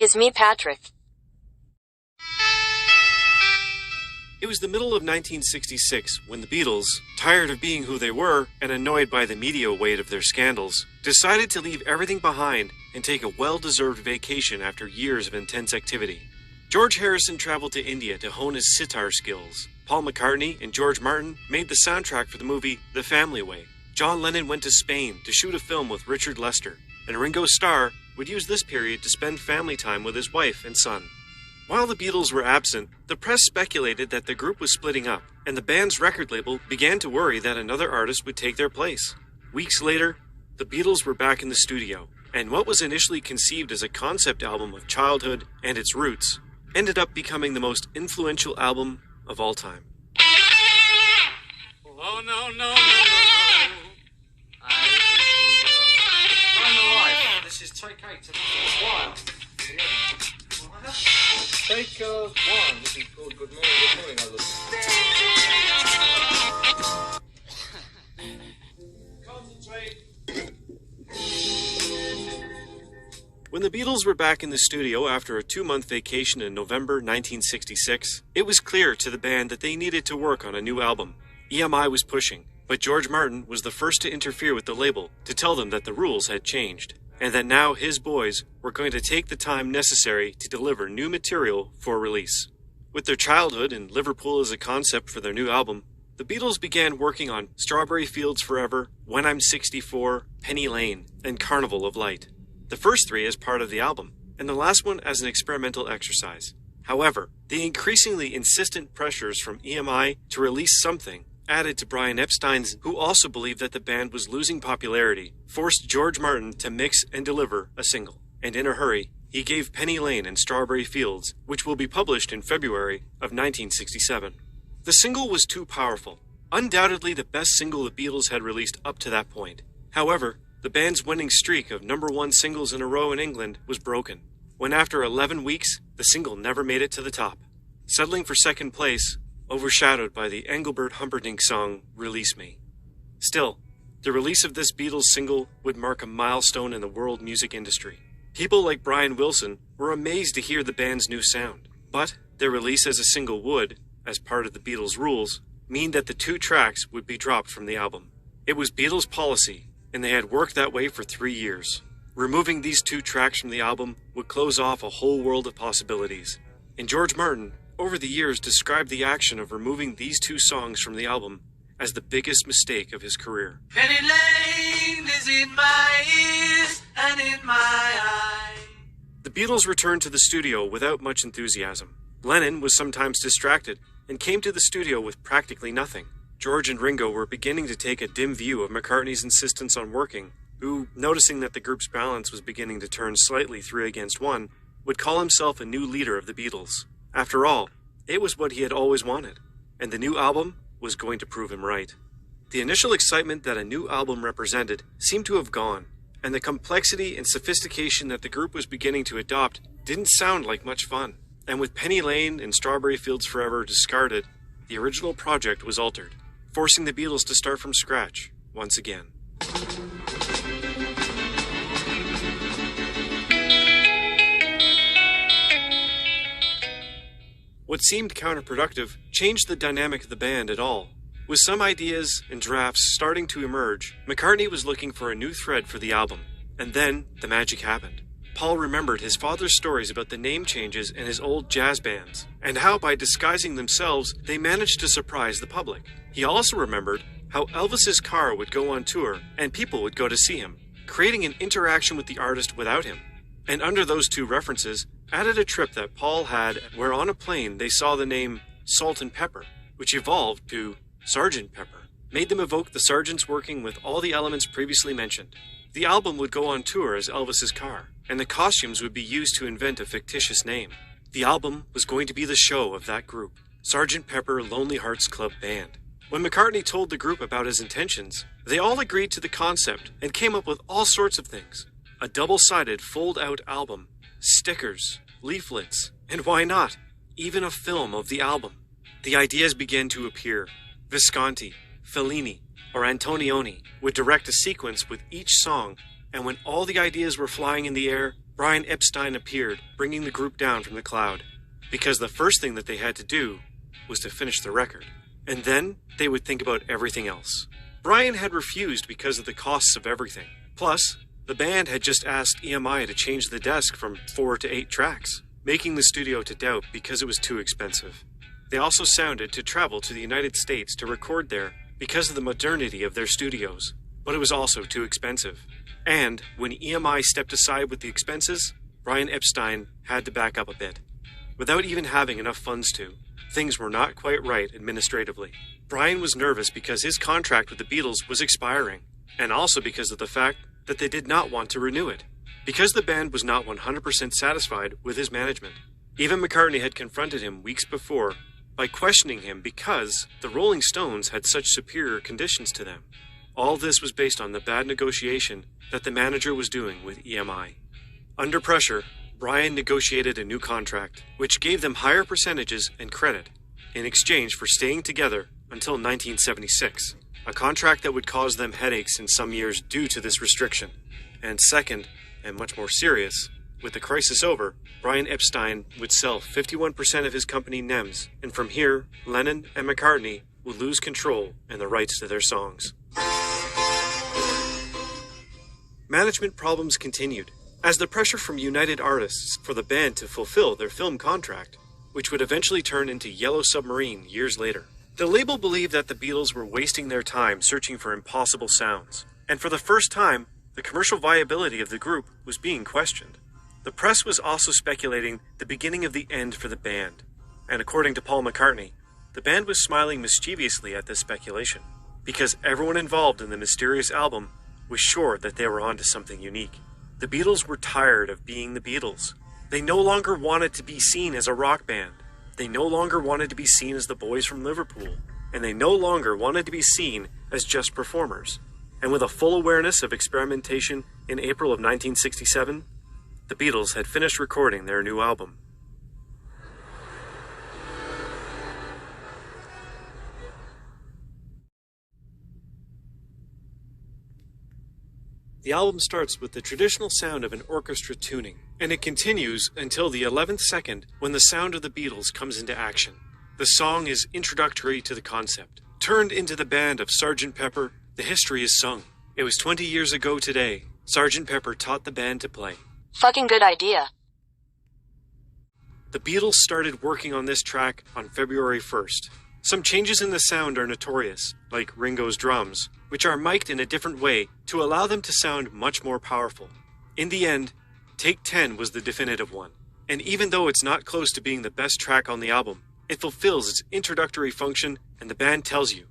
It's me, Patrick. It was the middle of 1966 when the Beatles, tired of being who they were and annoyed by the media weight of their scandals, decided to leave everything behind and take a well-deserved vacation after years of intense activity. George Harrison traveled to India to hone his sitar skills. Paul McCartney and George Martin made the soundtrack for the movie The Family Way. John Lennon went to Spain to shoot a film with Richard Lester, and Ringo Starr would use this period to spend family time with his wife and son. While the Beatles were absent, the press speculated that the group was splitting up, and the band's record label began to worry that another artist would take their place. Weeks later, the Beatles were back in the studio, and what was initially conceived as a concept album of childhood and its roots ended up becoming the most influential album of all time. Oh, no. I'm alive. This is take 8 to the wire. Take 1. This is called Good Morning, I listen. Concentrate. When the Beatles were back in the studio after a 2-month vacation in November 1966, it was clear to the band that they needed to work on a new album. EMI was pushing, but George Martin was the first to interfere with the label to tell them that the rules had changed, and that now his boys were going to take the time necessary to deliver new material for release. With their childhood and Liverpool as a concept for their new album, the Beatles began working on Strawberry Fields Forever, When I'm 64, Penny Lane, and Carnival of Light. The first 3 as part of the album, and the last one as an experimental exercise. However, the increasingly insistent pressures from EMI to release something, added to Brian Epstein's, who also believed that the band was losing popularity, forced George Martin to mix and deliver a single. And in a hurry, he gave Penny Lane and Strawberry Fields, which will be published in February of 1967. The single was too powerful, undoubtedly the best single the Beatles had released up to that point. However, the band's winning streak of #1 singles in a row in England was broken, when after 11 weeks, the single never made it to the top, settling for second place, overshadowed by the Engelbert Humperdinck song, Release Me. Still, the release of this Beatles single would mark a milestone in the world music industry. People like Brian Wilson were amazed to hear the band's new sound, but their release as a single would, as part of the Beatles' rules, mean that the 2 tracks would be dropped from the album. It was Beatles' policy, and they had worked that way for 3 years. Removing these 2 tracks from the album would close off a whole world of possibilities. And George Martin, over the years, described the action of removing these 2 songs from the album as the biggest mistake of his career. Penny Lane is in my ears and in my eye. The Beatles returned to the studio without much enthusiasm. Lennon was sometimes distracted and came to the studio with practically nothing. George and Ringo were beginning to take a dim view of McCartney's insistence on working, who, noticing that the group's balance was beginning to turn slightly 3 against 1, would call himself a new leader of the Beatles. After all, it was what he had always wanted, and the new album was going to prove him right. The initial excitement that a new album represented seemed to have gone, and the complexity and sophistication that the group was beginning to adopt didn't sound like much fun. And with Penny Lane and Strawberry Fields Forever discarded, the original project was altered, forcing the Beatles to start from scratch once again. What seemed counterproductive changed the dynamic of the band at all. With some ideas and drafts starting to emerge, McCartney was looking for a new thread for the album. And then the magic happened. Paul remembered his father's stories about the name changes in his old jazz bands, and how by disguising themselves, they managed to surprise the public. He also remembered how Elvis's car would go on tour and people would go to see him, creating an interaction with the artist without him. And under those 2 references, added a trip that Paul had where on a plane they saw the name Salt and Pepper, which evolved to Sgt. Pepper, made them evoke the Sergeants working with all the elements previously mentioned. The album would go on tour as Elvis's car, and the costumes would be used to invent a fictitious name. The album was going to be the show of that group, Sgt. Pepper Lonely Hearts Club Band. When McCartney told the group about his intentions, they all agreed to the concept and came up with all sorts of things. A double-sided fold-out album, stickers, leaflets, and why not, even a film of the album. The ideas began to appear. Visconti, Fellini, or Antonioni would direct a sequence with each song, and when all the ideas were flying in the air, Brian Epstein appeared, bringing the group down from the cloud, because the first thing that they had to do was to finish the record, and then they would think about everything else. Brian had refused because of the costs of everything. Plus, the band had just asked EMI to change the desk from 4 to 8 tracks, making the studio to doubt because it was too expensive. They also sounded to travel to the United States to record there because of the modernity of their studios, but it was also too expensive. And when EMI stepped aside with the expenses, Brian Epstein had to back up a bit. Without even having enough funds to, things were not quite right administratively. Brian was nervous because his contract with the Beatles was expiring, and also because of the fact that they did not want to renew it, because the band was not 100% satisfied with his management. Even McCartney had confronted him weeks before by questioning him because the Rolling Stones had such superior conditions to them. All this was based on the bad negotiation that the manager was doing with EMI. Under pressure, Brian negotiated a new contract, which gave them higher percentages and credit, in exchange for staying together until 1976, a contract that would cause them headaches in some years due to this restriction. And second, and much more serious, with the crisis over, Brian Epstein would sell 51% of his company NEMS, and from here, Lennon and McCartney would lose control and the rights to their songs. Management problems continued, as the pressure from United Artists for the band to fulfill their film contract, which would eventually turn into Yellow Submarine years later. The label believed that the Beatles were wasting their time searching for impossible sounds, and for the first time, the commercial viability of the group was being questioned. The press was also speculating the beginning of the end for the band, and according to Paul McCartney, the band was smiling mischievously at this speculation, because everyone involved in the mysterious album was sure that they were onto something unique. The Beatles were tired of being the Beatles. They no longer wanted to be seen as a rock band. They no longer wanted to be seen as the boys from Liverpool, and they no longer wanted to be seen as just performers. And with a full awareness of experimentation in April of 1967, the Beatles had finished recording their new album. The album starts with the traditional sound of an orchestra tuning, and it continues until the 11th second when the sound of the Beatles comes into action. The song is introductory to the concept. Turned into the band of Sgt. Pepper, the history is sung. It was 20 years ago today, Sgt. Pepper taught the band to play. Fucking good idea. The Beatles started working on this track on February 1st. Some changes in the sound are notorious, like Ringo's drums, which are mic'd in a different way to allow them to sound much more powerful. In the end, Take 10 was the definitive one, and even though it's not close to being the best track on the album, it fulfills its introductory function, and the band tells you,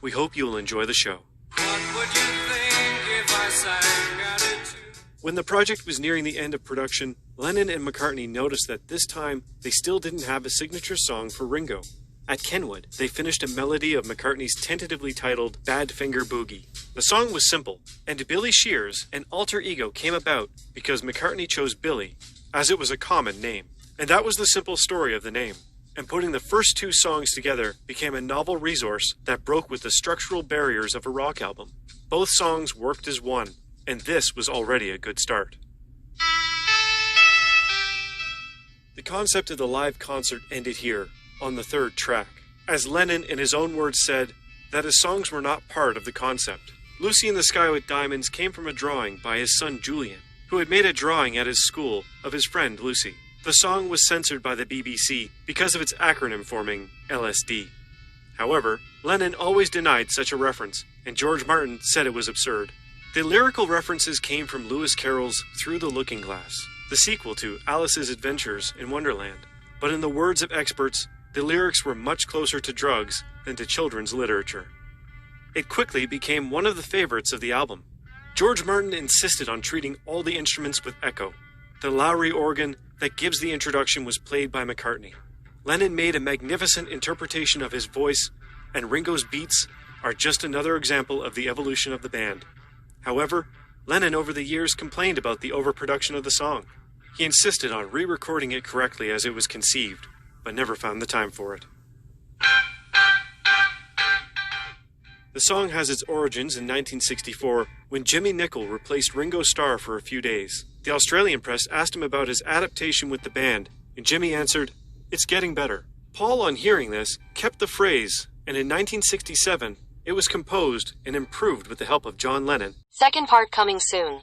"We hope you will enjoy the show." What would you think if I sang at it too? When the project was nearing the end of production, Lennon and McCartney noticed that this time they still didn't have a signature song for Ringo. At Kenwood, they finished a melody of McCartney's tentatively titled Badfinger Boogie. The song was simple, and Billy Shears, an alter ego, came about because McCartney chose Billy, as it was a common name. And that was the simple story of the name. And putting the first two songs together became a novel resource that broke with the structural barriers of a rock album. Both songs worked as one, and this was already a good start. The concept of the live concert ended here, on the third track, as Lennon in his own words said that his songs were not part of the concept. Lucy in the Sky with Diamonds came from a drawing by his son Julian, who had made a drawing at his school of his friend Lucy. The song was censored by the BBC because of its acronym forming LSD. However, Lennon always denied such a reference, and George Martin said it was absurd. The lyrical references came from Lewis Carroll's Through the Looking Glass, the sequel to Alice's Adventures in Wonderland. But in the words of experts, the lyrics were much closer to drugs than to children's literature. It quickly became one of the favorites of the album. George Martin insisted on treating all the instruments with echo. The Lowry organ that gives the introduction was played by McCartney. Lennon made a magnificent interpretation of his voice, and Ringo's beats are just another example of the evolution of the band. However, Lennon over the years complained about the overproduction of the song. He insisted on re-recording it correctly as it was conceived, but never found the time for it. The song has its origins in 1964 when Jimmy Nicol replaced Ringo Starr for a few days. The Australian press asked him about his adaptation with the band, and Jimmy answered, "It's getting better." Paul, on hearing this, kept the phrase, and in 1967, it was composed and improved with the help of John Lennon. Second part coming soon.